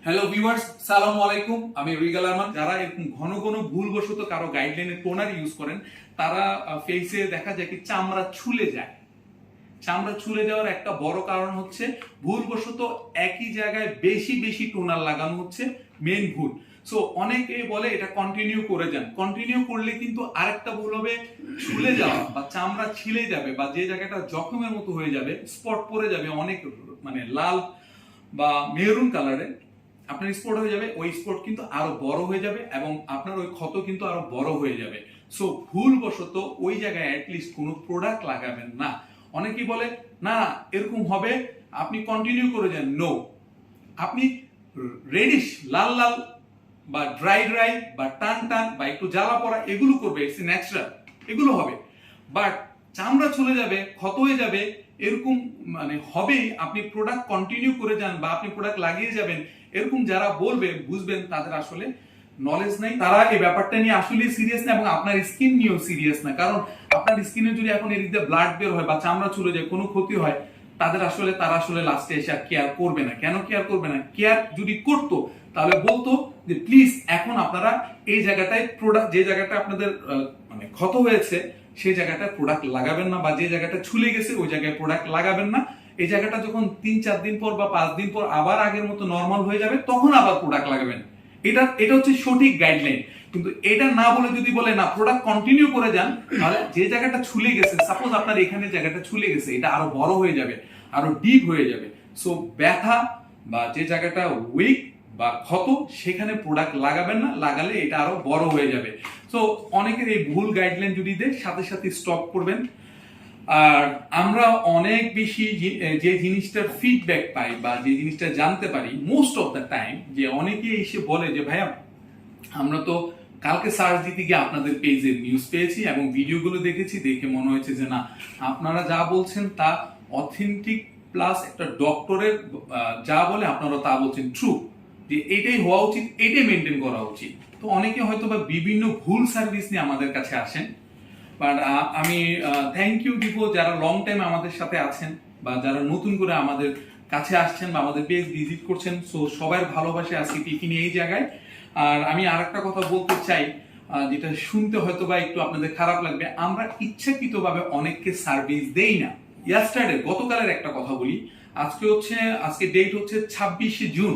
Hello viewers, সালামু আলাইকুম। আমি রিগাল আরমান। যারা এরকম ঘন ঘন ভুলবশত কারো গাইডলাইনের টোনার ইউজ করেন, তারা ফেসে দেখা যায় কি চামড়া ছুলে যায়। চামড়া ছুলে যাওয়ার একটা বড় কারণ হচ্ছে ভুলবশত একই জায়গায় বেশি বেশি টোনার লাগানো হচ্ছে মেইন ভুল। সো অনেকে বলে এটা কন্টিনিউ করে যান। কন্টিনিউ করলে কিন্তু আরেকটা ভুল হবে, ছুলে যাওয়া বা চামড়া ছিলে যাবে বা যে জায়গাটা জখমের মতো হয়ে যাবে, স্পট পড়ে যাবে অনেক, মানে লাল বা মেরুন কালারের আপনার স্পট হয়ে যাবে। ওই স্পট কিন্তু আরো বড় হয়ে যাবে এবং আপনার ওই ক্ষত কিন্তু আরো বড় হয়ে যাবে। সো ভুলবশত ওই জায়গায় অ্যাটলিস্ট কোনো প্রোডাক্ট লাগাবেন না। অনেকেই বলে না এরকম হবে, আপনি কন্টিনিউ করে যান। নো, আপনি রেডিশ লাল লাল বা ড্রাই ড্রাই বা টান টান বা একটু জ্বালা পড়া এগুলো করবে, ইটস ন্যাচারাল, এগুলো হবে। বাট চামড়া চলে যাবে, ক্ষত হয়ে যাবে, এরকম মানে হবেই। আপনি প্রোডাক্ট কন্টিনিউ করে যান বা আপনি প্রোডাক্ট লাগিয়ে যাবেন, এরকম যারা বলবে বুঝবেন তাদের আসলে নলেজ নাই। তারা এই ব্যাপারটা নিয়ে আসলে সিরিয়াস না এবং আপনার স্কিন নিয়েও সিরিয়াস না। কারণ আপনার স্কিনে যদি এখন এদিক দিয়ে ব্লাড বের হয় বা চামড়া চলে যায়, কোনো ক্ষতি হয়, তারা আসলে লাস্টে এসে আর কেয়ার করবে না। কেন কেয়ার করবে না? কেয়ার যদি করতো তাহলে বলতো যে প্লিজ এখন আপনারা এই জায়গাটায় প্রোডাক্ট, যে জায়গাটা আপনাদের মানে ক্ষত হয়েছে সেই জায়গাটায় প্রোডাক্ট লাগাবেন না, বা যে জায়গাটা ছুলে গেছে ওই জায়গায় প্রোডাক্ট লাগাবেন না। এই জায়গাটা যখন 3-4 দিন পর বা 5 দিন পর আবার আগের মতো নর্মাল হয়ে যাবে, তখন আবার প্রোডাক্ট লাগাবেন। এটা হচ্ছে সঠিক গাইডলাইন। কিন্তু এটা না বলে যদি বলে না প্রোডাক্ট কন্টিনিউ করে যান, তাহলে যে জায়গাটা ছুলে গেছে, সাপোজ আপনার এখানে জায়গাটা ছুলে গেছে, এটা আরো বড় হয়ে যাবে, আরো ডিপ হয়ে যাবে। সো ব্যথা বা যে জায়গাটা উইক বা ক্ষত, সেখানে প্রোডাক্ট লাগাবেন না। লাগালে এটা আরো বড় হয়ে যাবে। সো অনেকের এই ভুল গাইডলাইন যদি দেয়, সাথে সাথে স্টপ করবেন। আর আমরা অনেক বেশি যে জিনিসটার ফিডব্যাক পাই বা যে জিনিসটা জানতে পারি মোস্ট অফ দ্য টাইম, যে অনেকে এসে বলে যে ভাইয়া আমরা তো কালকে সার্চ দিতে গিয়ে আপনাদের পেজের নিউজ পেয়েছি এবং ভিডিওগুলো দেখেছি, দেখে মনে হয়েছে যে না আপনারা যা বলছেন তা অথেন্টিক, প্লাস একটা ডক্টরের যা বলে আপনারা তা বলছেন ট্রু, যে এটাই হওয়া উচিত, এটাই মেনটেন করা উচিত। তো অনেকে হয়তো বা বিভিন্ন ভুল সার্ভিস নিয়ে আমাদের কাছে আসেন। বাট আমি থ্যাংক ইউ দিব যারা লং টাইম আমাদের সাথে আছেন বা যারা নতুন করে আমাদের কাছে আসছেন বা আমাদের পেজ ভিজিট করছেন। সো সবার ভালোবাসা আজকে টিফিনে এই জায়গায়। আর আমি আরেকটা কথা বলতে চাই, যেটা শুনতে হয়তো বা একটু আপনাদের খারাপ লাগবে, আমরা ইচ্ছাকৃতভাবে অনেককে সার্ভিস দেই না। ইয়াস্টারডে, গতকালের একটা কথা বলি, আজকে ডেট হচ্ছে 26শে জুন,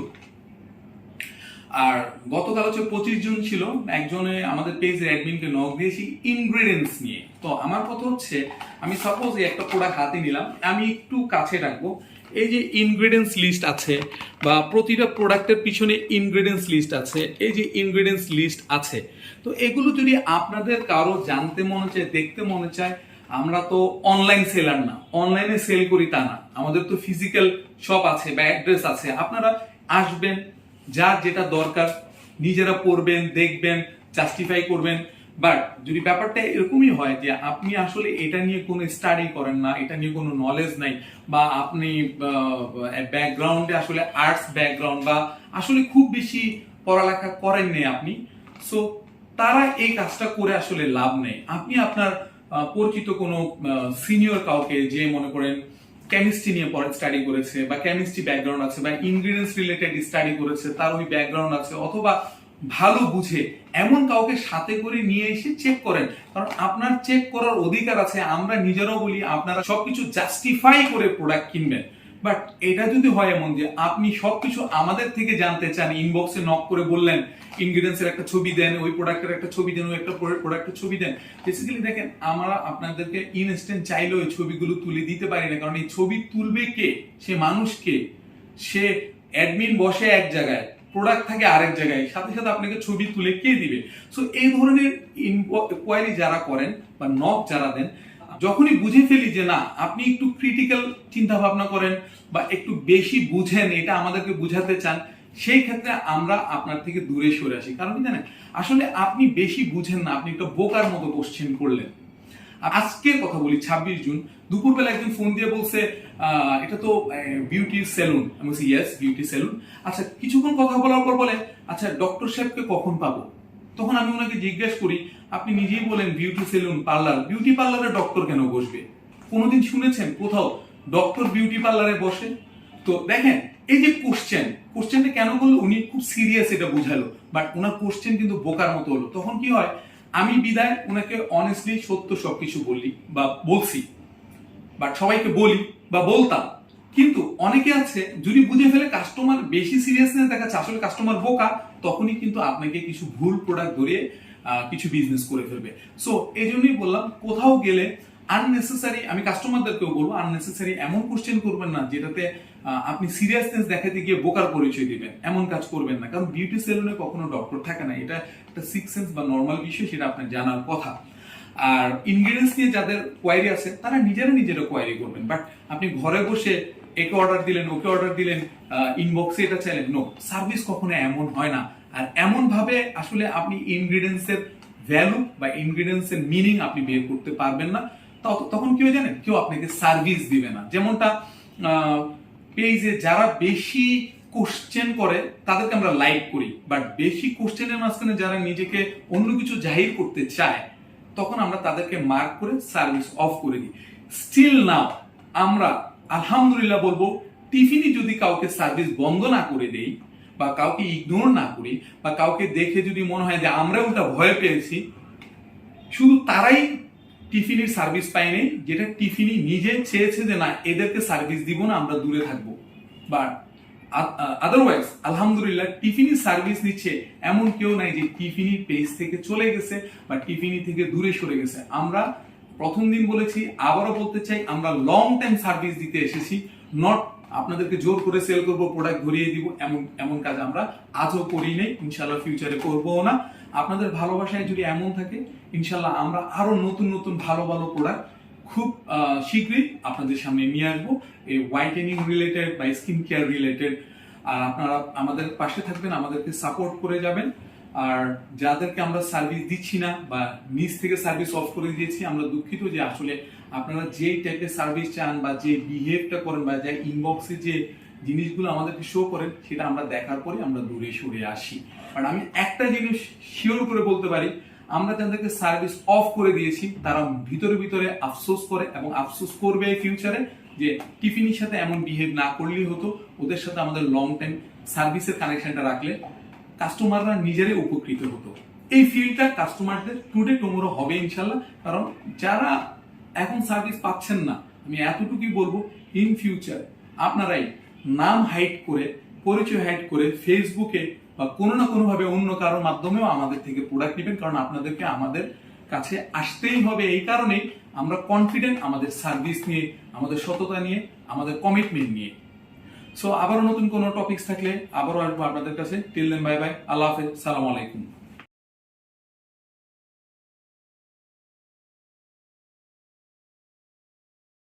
আর গতকাল হচ্ছে 25 জুন ছিল। একজনে আমাদের পেজের অ্যাডমিনকে নক দিয়েছি ইনগ্রেডিয়েন্টস নিয়ে। তো আমার কথা হচ্ছে, আমি সাপোজ একটা প্রোডাক্ট হাতে নিলাম, আমি একটু কাছে রাখবো, এই যে ইনগ্রেডিয়েন্টস লিস্ট আছে বা প্রতিটা প্রোডাক্টের পিছনে ইনগ্রেডিয়েন্টস লিস্ট আছে, এই যে ইনগ্রেডিয়েন্টস লিস্ট আছে, তো এগুলো যদি আপনাদের কারো জানতে মনে চায়, দেখতে মনে চায়, আমরা তো অনলাইন সেলার না, অনলাইনে সেল করি তা না, আমাদের তো ফিজিক্যাল শপ আছে বা অ্যাড্রেস আছে। আপনারা আসবেন, যার যেটা দরকার নিজেরা পড়বেন, দেখবেন, জাস্টিফাই করবেন। বাট যদি ব্যাপারটা এরকমই হয় যে আপনি আসলে এটা নিয়ে কোনো স্টাডি করেন না, এটা নিয়ে কোনো নলেজ নাই, বা আপনি ব্যাকগ্রাউন্ডে আসলে আর্টস ব্যাকগ্রাউন্ড বা আসলে খুব বেশি পড়ালেখা করেননি আপনি, সো তারা এই কাজটা করে আসলে লাভ নেই। আপনি আপনার পরিচিত কোনো সিনিয়র কাউকে, যে মনে করেন কেমিস্ট্রি নিয়ে স্টাডি করেছে বা কেমিস্ট্রি ব্যাকগ্রাউন্ড আছে বা ইনগ্রেডিয়েন্টস রিলেটেড স্টাডি করেছে, তার ওই ব্যাকগ্রাউন্ড আছে, অথবা ভালো বুঝে এমন কাউকে সাথে করে নিয়ে এসে চেক করেন। কারণ আপনার চেক করার অধিকার আছে। আমরা নিজেরাও বলি আপনারা সবকিছু জাস্টিফাই করে প্রোডাক্ট কিনবেন, বাট এটা যদি হয় এমন যে আপনি সবকিছু আমাদের থেকে জানতে চান, ইনবক্সে নক করে বললেন ইনগ্রেডিয়েন্টস এর একটা ছবি দেন, ওই প্রোডাক্টের একটা ছবি দেন, ওই একটা প্রোডাক্টের ছবি দেন, বেসিক্যালি দেখেন আমরা আপনাদেরকে ইনস্ট্যান্ট চাইলেও এই ছবিগুলো তুলে দিতে পারি না। কারণ এই ছবি তুলবে কে? সে মানুষ কে? সে অ্যাডমিন বসে এক জায়গায়, প্রোডাক্ট থাকে আরেক জায়গায়, সাথে সাথে আপনাকে ছবি তুলে কে দিবে? সো এই ধরনের ইনকোয়ারি যারা করেন বা নক যারা দেন, যখনই বুঝে ফেলি যে না আপনি একটু ক্রিটিক্যাল চিন্তা ভাবনা করেন বা একটু বেশি বুঝেন, এটা আমাদেরকে বুঝাতে চান, সেই ক্ষেত্রে আমরা আপনার থেকে দূরে সরে আসি। কারণ কি জানেন, আসলে আপনি বেশি বুঝেন না, আপনি একটা বোকার মতো কোশ্চেন করলেন। আজকের কথা বলি, 26 জুন দুপুরবেলা একজন ফোন দিয়ে বলছে এটা তো বিউটি সেলুন। আমি বলছি ইয়েস, বিউটি সেলুন। আচ্ছা, কিছুক্ষণ কথা বলার পর বলে আচ্ছা ডক্টর সাহেবকে কখন পাবো? তখন আমি ওনাকে জিজ্ঞেস করি আপনি নিজেই বলেন বিউটি সেলুন পার্লার, বিউটি পার্লারে ডক্টর কেন বসবে? কোনোদিন শুনেছেন কোথাও ডক্টর বিউটি পার্লারে বসে? তো দেখেন এই যে কোশ্চেনটা কেন করলো, উনি খুব সিরিয়াস এটা বুঝালো, বাট ওনার কোশ্চেন কিন্তু বোকার মতো হলো। তখন কি হয়, আমি বিদায় ওনাকে অনেস্টলি সত্য সবকিছু বলছি, বাট সবাইকে বলি বা বলতাম। কিন্তু অনেকে আছে যদি বুঝে ফেলে কাস্টমার বেশি সিরিয়াসনেস দেখাচ্ছে, আসলে কাস্টমার বোকা, তখনই কিন্তু আপনাকে কিছু ভুল প্রোডাক্ট ধরিয়ে কিছু বিজনেস করে ফেলবে। সো এই জন্যই বললাম, কোথাও গেলে আননেসেসারি, আমি কাস্টমারদেরকেও বলবো, আননেসেসারি এমন কোশ্চেন করবেন না যেটাতে আপনি সিরিয়াসনেস দেখাতে গিয়ে বোকার পরিচয় দিবেন, এমন কাজ করবেন না। কারণ বিউটি সেলুনে কখনো ডক্টর থাকে না, এটা একটা সিক্স সেন্স বা নর্মাল বিষয়, সেটা আপনার জানার কথা। আর ইনগ্রেডিয়েন্টস নিয়ে যাদের কোয়ারি আছে তারা নিজেরা কোয়ারি করবেন, বাট আপনি ঘরে বসে একে অর্ডার দিলেন, ওকে অর্ডার দিলেন, ইনবক্সে এটা চাইলেন, নো, সার্ভিস কখনো এমন হয় না। আর এমন ভাবে আসলে আপনি ইনগ্রেডিয়েন্টস এর ভ্যালু বা ইনগ্রেডিয়েন্টস এর মিনিং আপনি বের করতে পারবেন না। তখন কি হয় জানেন, কেউ আপনাকে সার্ভিস দিবে না। যেমনটা পেজে যারা বেশি কোশ্চেন করে তাদেরকে আমরা লাইক করি, বাট বেশি কোশ্চেনের মাঝখানে যারা নিজেকে অন্য কিছু জাহির করতে চায়, তখন আমরা তাদেরকে মার্ক করে সার্ভিস অফ করে দিই। স্টিল নাও আমরা আলহামদুলিল্লাহ বলবো, টিফিনি যদি কাউকে সার্ভিস বন্ধ না করে দেই বা কাউকে ইগনোর না করি বা কাউকে দেখে যদি মনে হয় যে আমরা ওটা ভয় পেয়েছি, শুধু তারাই টিফিনির সার্ভিস পায়নি যেটা টিফিনি নিজে চেয়েছে যে না, এদেরকে সার্ভিস দিব না, আমরা দূরে থাকবো। বাট আদারওয়াইজ আলহামদুলিল্লাহ টিফিনি সার্ভিস নিচ্ছে এমন কেউ নাই যে টিফিনি পেজ থেকে চলে গেছে বা টিফিনি থেকে দূরে সরে গেছে। আমরা প্রথম দিন বলেছি, আবারও বলতে চাই, আমরা লং টাইম সার্ভিস দিতে এসেছি, নট আপনাদেরকে জোর করে সেল করব, প্রোডাক্ট ধরিয়ে দিব, এমন কাজ আমরা আজও করি নাই, ইনশাল্লাহ ফিউচারে করবো না। আপনাদের ভালোবাসায় যদি এমন থাকে, ইনশাল্লাহ আমরা আরো নতুন ভালো প্রোডাক্ট খুব শীঘ্রই আপনাদের সামনে নিয়ে আসবো, এই হোয়াইটেনিং রিলেটেড বা স্কিন কেয়ার রিলেটেড। আর আপনারা আমাদের পাশে থাকবেন, আমাদেরকে সাপোর্ট করে যাবেন। আর যাদেরকে আমরা সার্ভিস দিচ্ছি না বা নিজ থেকে সার্ভিস অফ করে দিয়েছি, আমরা দুঃখিত যে আসলে আপনারা যে টাইপের সার্ভিস চান বা যে বিহেভটা করেন বা যে ইনবক্সে যে জিনিসগুলো আমাদেরকে শো করেন, সেটা আমরা দেখার পরে আমরা দূরে সরে আসি। বাট আমি একটা জিনিস শিওর করে বলতে পারি, আমরা যাদেরকে সার্ভিস অফ করে দিয়েছি তারা ভিতরে আফসোস করে এবং আফসোস করবে ফিউচারে, যে টিফিনির সাথে এমন বিহেভ না করলেই হতো, ওদের সাথে আমাদের লং টাইম সার্ভিসের কানেকশনটা রাখলে কাস্টমাররা নিজেরাই উপকৃত হতো। এই ফিল্ডটা কাস্টমারদের টুডে টুমোরো হবে ইনশাল্লাহ। কারণ যারা এখন সার্ভিস পাচ্ছেন না, আমি এতটুকুই বলবো, ইন ফিউচার আপনারাই নাম হাইড করে, পরিচয় হাইড করে ফেসবুকে বা কোনো না কোনো ভাবে অন্য কারোর মাধ্যমেও আমাদের থেকে প্রোডাক্ট নেবেন। কারণ আপনাদেরকে আমাদের কাছে আসতেই হবে, এই কারণেই আমরা কনফিডেন্ট আমাদের সার্ভিস নিয়ে, আমাদের সততা নিয়ে, আমাদের কমিটমেন্ট নিয়ে। সো আবারও নতুন কোনো টপিকস থাকলে আবারও আসবো আপনাদের কাছে। টিল দেন বাই বাই, আল্লাহ হাফেজ, সালাম আলাইকুম।